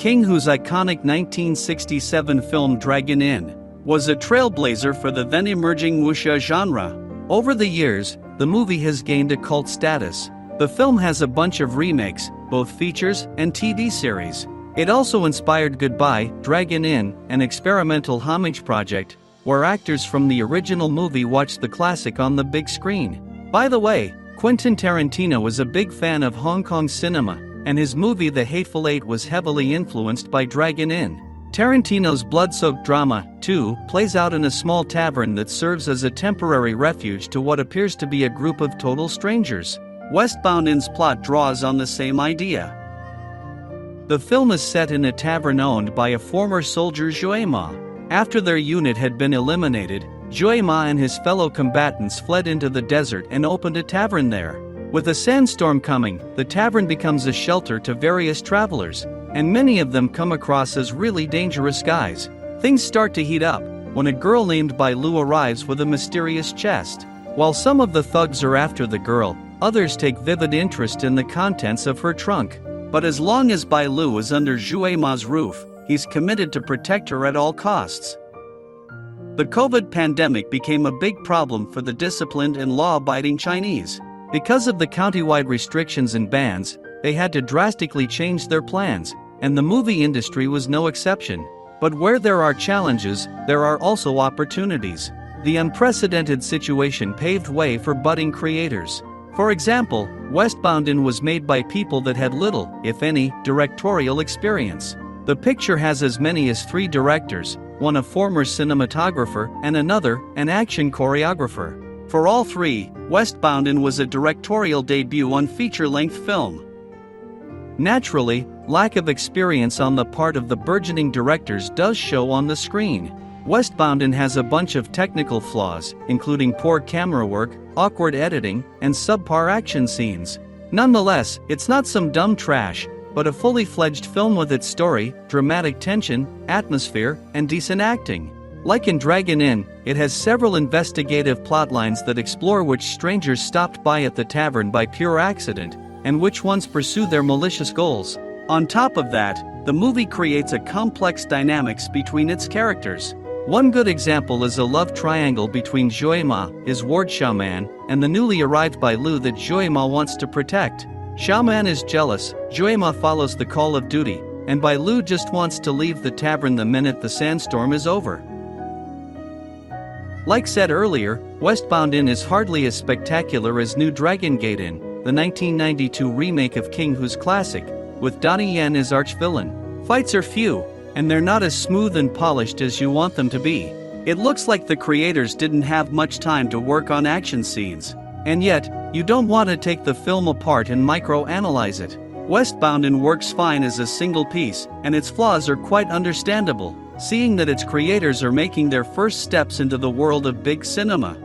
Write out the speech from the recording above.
King Hu's iconic 1967 film Dragon Inn was a trailblazer for the then-emerging wuxia genre. Over the years, the movie has gained a cult status. The film has a bunch of remakes, both features and TV series. It also inspired Goodbye, Dragon Inn, an experimental homage project, where actors from the original movie watched the classic on the big screen. By the way, Quentin Tarantino was a big fan of Hong Kong cinema, and his movie The Hateful Eight was heavily influenced by Dragon Inn. Tarantino's blood-soaked drama, too, plays out in a small tavern that serves as a temporary refuge to what appears to be a group of total strangers. Westbound Inn's plot draws on the same idea. The film is set in a tavern owned by a former soldier Zhou Ma. After their unit had been eliminated, Zhou Ma and his fellow combatants fled into the desert and opened a tavern there. With a sandstorm coming, the tavern becomes a shelter to various travelers, and many of them come across as really dangerous guys. Things start to heat up when a girl named Bai Lu arrives with a mysterious chest. While some of the thugs are after the girl, others take vivid interest in the contents of her trunk. But as long as Bai Lu is under Zhou Ma's roof, he's committed to protect her at all costs. The COVID pandemic became a big problem for the disciplined and law-abiding Chinese. Because of the countywide restrictions and bans, they had to drastically change their plans, and the movie industry was no exception. But where there are challenges, there are also opportunities. The unprecedented situation paved way for budding creators. For example, Westbound Inn was made by people that had little, if any, directorial experience. The picture has as many as 3 directors, one a former cinematographer and another, an action choreographer. For all 3, Westbound Inn was a directorial debut on feature-length film. Naturally, lack of experience on the part of the burgeoning directors does show on the screen. Westbound Inn has a bunch of technical flaws, including poor camera work, awkward editing, and subpar action scenes. Nonetheless, it's not some dumb trash, but a fully fledged film with its story, dramatic tension, atmosphere, and decent acting. Like in Dragon Inn, it has several investigative plotlines that explore which strangers stopped by at the tavern by pure accident, and which ones pursue their malicious goals. On top of that, the movie creates a complex dynamics between its characters. One good example is a love triangle between Zhou Ma, his ward Xiaoman, and the newly arrived Bai Lu that Zhou Ma wants to protect. Xiaoman is jealous, Zhou Ma follows the call of duty, and Bai Lu just wants to leave the tavern the minute the sandstorm is over. Like said earlier, Westbound Inn is hardly as spectacular as New Dragon Gate Inn, the 1992 remake of King Hu's classic, with Donnie Yen as arch-villain. Fights are few, and they're not as smooth and polished as you want them to be. It looks like the creators didn't have much time to work on action scenes. And yet, you don't want to take the film apart and micro-analyze it. Westbound Inn works fine as a single piece, and its flaws are quite understandable, seeing that its creators are making their first steps into the world of big cinema.